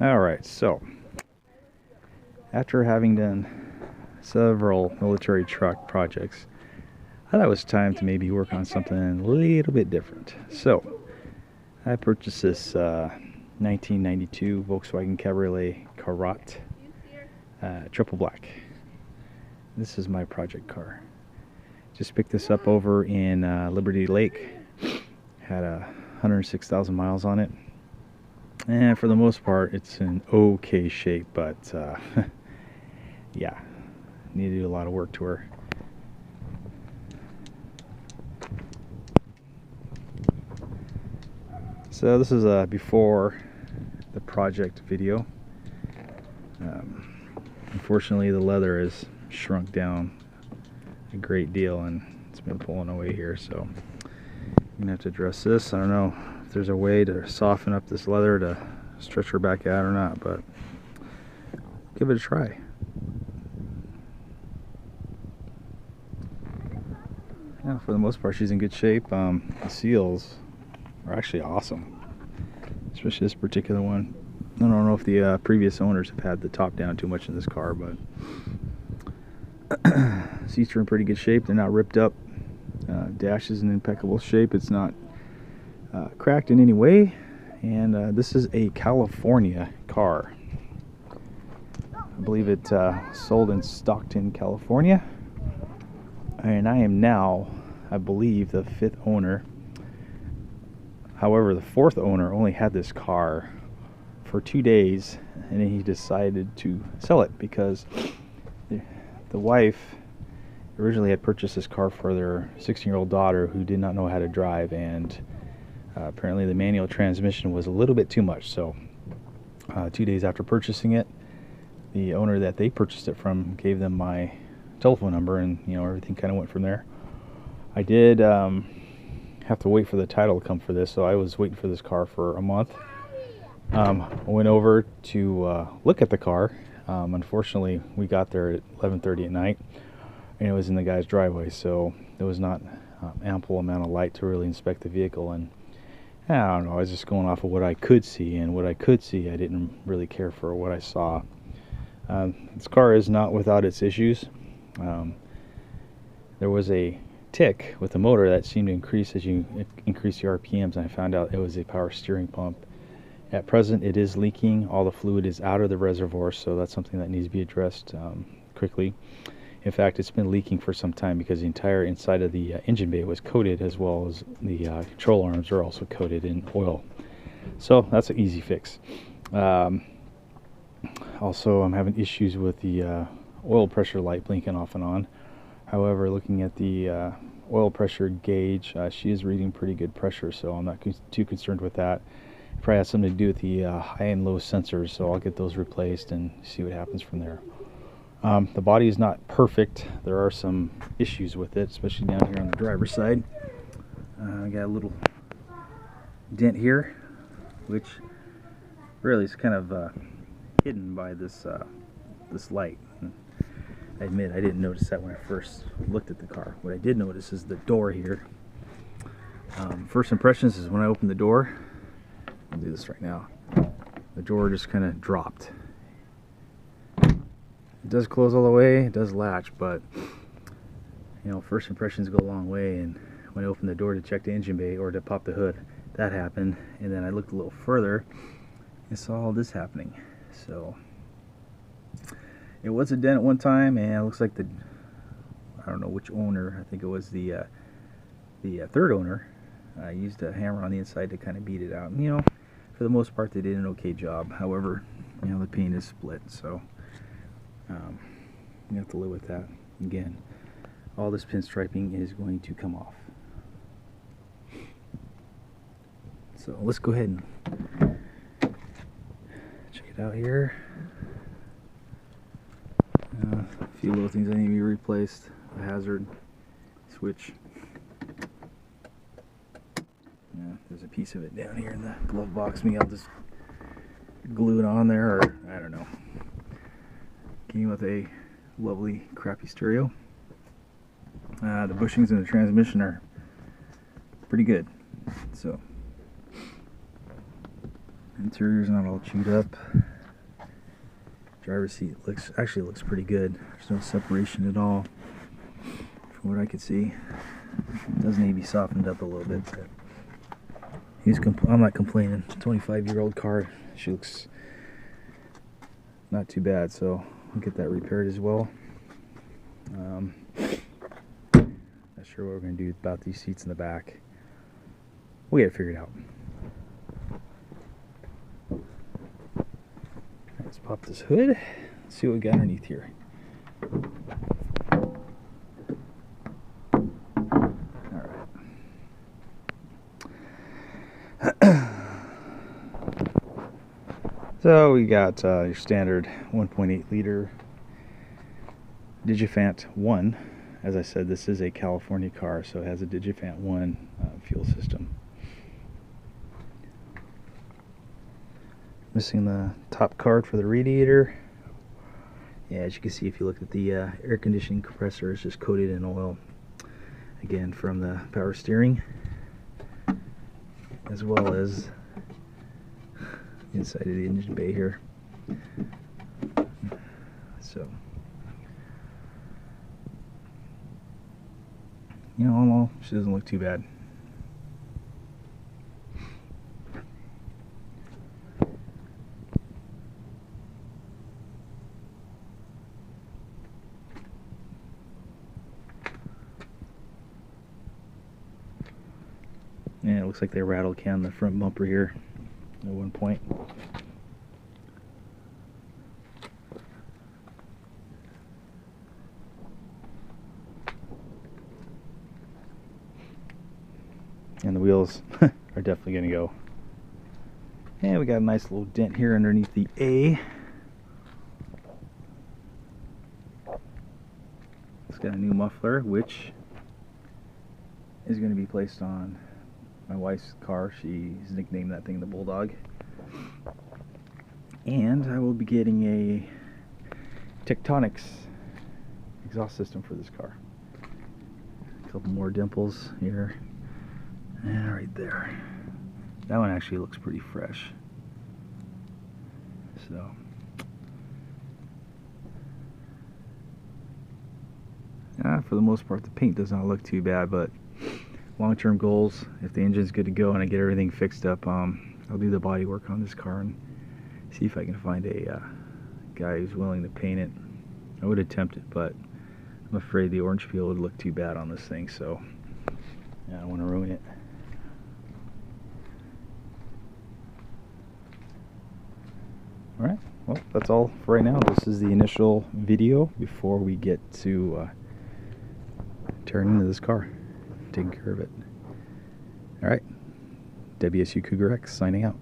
Alright, so after having done several military truck projects, I thought it was time to maybe work on something a little bit different. So I purchased this 1992 Volkswagen Cabriolet Carat triple black. This is my project car. Just picked this up over in Liberty Lake. Had 106,000 miles on it. And for the most part, it's in okay shape, but yeah, need to do a lot of work to her. So this is before the project video. Unfortunately, the leather has shrunk down a great deal, and it's been pulling away here, so I'm gonna have to address this. I don't know if there's a way to soften up this leather to stretch her back out or not, but give it a try. Yeah, for the most part, she's in good shape. The seals are actually awesome, especially this particular one. I don't know if the previous owners have had the top down too much in this car, but seats are in pretty good shape. They're not ripped up. Dash is in impeccable shape. It's not cracked in any way. And this is a California car. I believe it sold in Stockton, California. And I am now, I believe, the 5th owner. However, the 4th owner only had this car for 2 days, and then he decided to sell it because the wife originally had purchased this car for their 16-year-old daughter who did not know how to drive, and apparently the manual transmission was a little bit too much. So 2 days after purchasing it, the owner that they purchased it from gave them my telephone number, and everything kind of went from there. I did have to wait for the title to come for this, so I was waiting for this car for a month. I went over to look at the car. Unfortunately, we got there at 11:30 at night, and it was in the guy's driveway, so there was not ample amount of light to really inspect the vehicle. And I don't know, I was just going off of what I could see, and what I could see, I didn't really care for what I saw. This car is not without its issues. There was a tick with the motor that seemed to increase as you increase the RPMs, and I found out it was a power steering pump. At present, it is leaking. All the fluid is out of the reservoir, so that's something that needs to be addressed quickly. In fact, it's been leaking for some time because the entire inside of the engine bay was coated, as well as the control arms are also coated in oil. So that's an easy fix. Also, I'm having issues with the oil pressure light blinking off and on. However, looking at the oil pressure gauge, she is reading pretty good pressure, so I'm not too concerned with that. It probably has something to do with the high and low sensors, so I'll get those replaced and see what happens from there. The body is not perfect. There are some issues with it, especially down here on the driver's side. I got a little dent here, which really is kind of hidden by this this light. I admit I didn't notice that when I first looked at the car. What I did notice is the door here. First impressions is when I opened the door. I'll do this right now. The door just kind of dropped. It does close all the way, it does latch, but first impressions go a long way. And when I opened the door to check the engine bay or to pop the hood, that happened. And then I looked a little further and saw all this happening. So it was a dent at one time, and it looks like I don't know which owner, I think it was the 3rd owner, used a hammer on the inside to kind of beat it out. And, for the most part, they did an okay job. However, the paint is split, so you have to live with that. Again, all this pinstriping is going to come off. So let's go ahead and check it out here. A few little things that need to be replaced. The hazard switch. There's a piece of it down here in the glove box. Maybe I'll just glue it on there, or I don't know. Came with a lovely crappy stereo. The bushings in the transmission are pretty good. So interior's not all chewed up. Driver's seat looks pretty good. There's no separation at all, from what I could see. It does need to be softened up a little bit. But I'm not complaining. 25-year-old car. She looks not too bad. So we'll get that repaired as well. Not sure what we're gonna do about these seats in the back. We'll get it figured out. Let's pop this hood. Let's see what we got underneath here. So we got your standard 1.8 liter Digifant 1. As I said, this is a California car, so it has a Digifant 1 fuel system. Missing the top card for the radiator. Yeah, as you can see, if you look at the air conditioning compressor, it's just coated in oil. Again, from the power steering, as well as inside of the engine bay here. So, you know, all in all, she doesn't look too bad. Yeah, it looks like they rattle can the front bumper here at one point. And the wheels are definitely going to go. And we got a nice little dent here underneath the A. It's got a new muffler, which is going to be placed on my wife's car. She's nicknamed that thing the Bulldog. And I will be getting a Tectonics exhaust system for this car. A couple more dimples here. And right there. That one actually looks pretty fresh. So, for the most part, the paint does not look too bad, but long-term goals, if the engine's good to go and I get everything fixed up, I'll do the body work on this car and see if I can find a guy who's willing to paint it. I would attempt it, but I'm afraid the orange peel would look too bad on this thing, so yeah, I don't want to ruin it. Alright, well, that's all for right now. This is the initial video before we get to turn into this car, taking care of it. Alright, WSU Cougar X signing out.